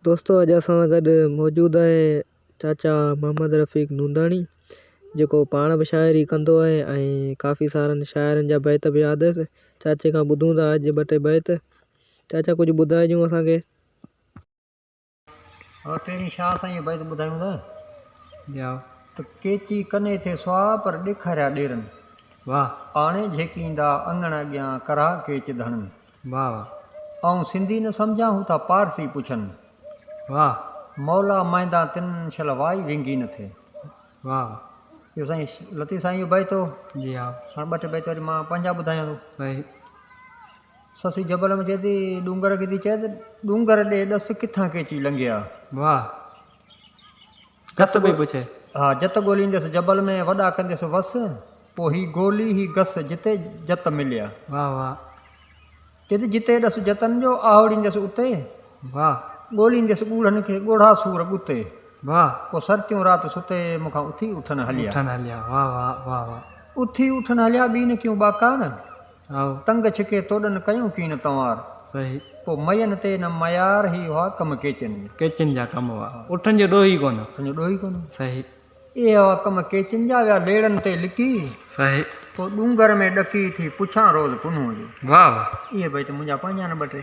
दोस्तों अॼु असां सां गॾु मौजूदु आहे चाचा मोहम्मद रफ़ीक नूंदाणी जेको पाण बि शाइरी कंदो आहे ऐं काफ़ी सारनि शाइरनि जा बैत बि यादि अथसि। चाचे खां ॿुधूं था अॼु ॿ टे बैत। चाचा कुझु ॿुधाइजो असांखे। हाँ पहिरीं छा असां इहे बैत ॿुधायूं था ॼाओ त केची कने थे स्वा पर ॾेखारिया ॾेरनि वाह पाणे झेकींदा अंगण अॻियां करा केच धणनि वाह वाह ऐं सिंधी न सम्झा हू था पारसी पुछनि वाह मौला माईंदा तिन शलवाई विंगी न थे। वाह इहो साईं लतीफ़ साईं इहो बैत हो। जी हा हाणे ॿ टे बैत वरी मां पंहिंजा ॿुधायां थो। सही ससी जबल में चए थी डूंगर खे थी चए त डूंगर ॾे ॾस किथां केची लंघिया। वाह गस बि पुछे। हा जत ॻोल्हींदसि जबल में वॾा कंदसि वस पोइ ही गोली ही गस जिते जत मिलिया। वाह वाह चए थी जिते ॾस जतन जो आवड़ींदसि उते वाह ॻोल्हींदसि ॻूढ़नि खे ॻोढ़ा सूर ॻुते वाह पोइ सरतियूं राति सुते मूंखां उथी उठनि हलिया। वाह वाह वाह वाह उथी उठनि हलिया ॿी न कयूं बाकार आओ तंग छिके तोड़न कयूं की न तंवार सही पोइ मयनि ते न मयार ही हुआ कम केचनि केचन जा कम हुआ उठनि जो ॾोही कोन। सम्झो ॾोही कोन। सही इहे हुआ कम केचनि जा विया लेड़नि ते लिकी सही पोइ डूंगर में ॾकी थी पुछां रोज़ पुनूं जी। वाह वाह इहे भई त मुंहिंजा पंहिंजा न ॿ टे।